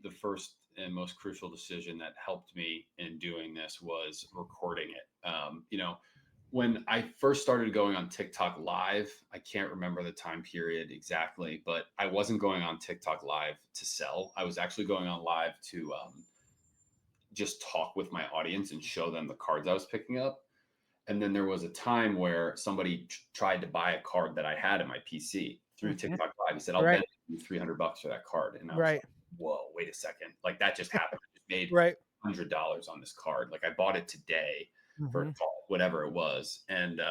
the first and most crucial decision that helped me in doing this was recording it. When I first started going on TikTok live, I can't remember the time period exactly, but I wasn't going on TikTok live to sell. I was actually going on live to just talk with my audience and show them the cards I was picking up. And then there was a time where somebody tried to buy a card that I had in my PC through Mhm. TikTok Live. He said, "I'll Right. bet you $300 for that card." And I was Right. like, "Whoa, wait a second. Like that just happened. I just made Right. $100 on this card. Like I bought it today for Mhm. whatever it was." And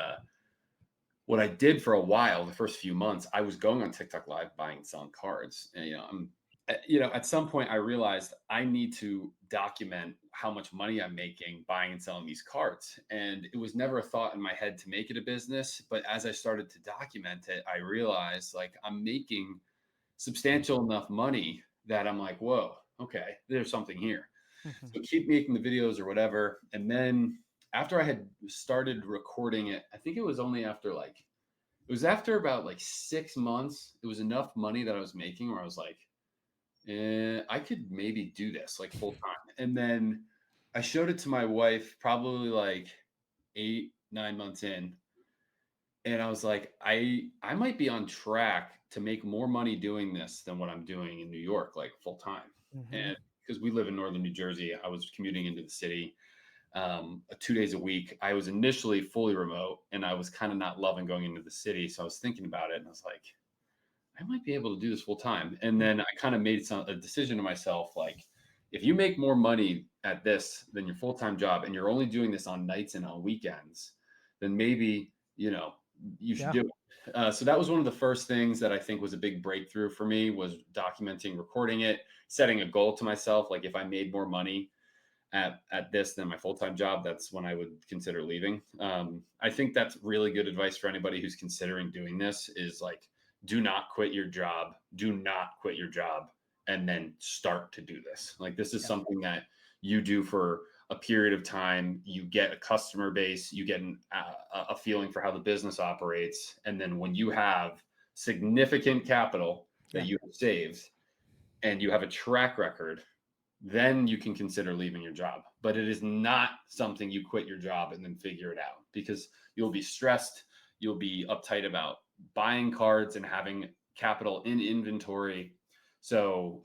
what I did for a while, the first few months, I was going on TikTok Live buying and selling cards. And at some point I realized I need to document how much money I'm making buying and selling these cards. And it was never a thought in my head to make it a business, but as I started to document it, I realized like I'm making substantial enough money that I'm like, "Whoa, okay, there's something here." Mhm. So keep making the videos or whatever. And then after I had started recording it, I think it was only after it was after about like 6 months. It was enough money that I was making where I was like, I could maybe do this like full time. And then I showed it to my wife probably like 8, 9 months in. And I was like, I might be on track to make more money doing this than what I'm doing in New York, like full time. Mhm. And because we live in northern New Jersey, I was commuting into the city 2 days a week. I was initially fully remote and I was kind of not loving going into the city. So I was thinking about it and I was like, I might be able to do this full time. And Mm. then I kind of made a decision to myself, like, if you make more money at this than your full time job and you're only doing this on nights and on weekends, then maybe, you should Yeah. do it. So that was one of the first things that I think was a big breakthrough for me was documenting, recording it, setting a goal to myself. Like if I made more money at this than my full-time job, that's when I would consider leaving. I think that's really good advice for anybody who's considering doing this is like, do not quit your job. Do not quit your job and then start to do this. Like this is Yeah. something that you do for a period of time. You get a customer base, you get a feeling for how the business operates. And then when you have significant capital that Yeah. you have saved and you have a track record, then you can consider leaving your job. But it is not something you quit your job and then figure it out because you'll be stressed. You'll be uptight about buying cards and having capital in inventory. So,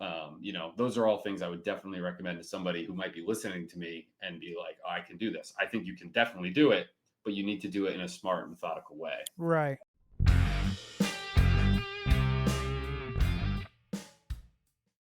those are all things I would definitely recommend to somebody who might be listening to me and be like, oh, I can do this. I think you can definitely do it, but you need to do it in a smart, methodical way. Right.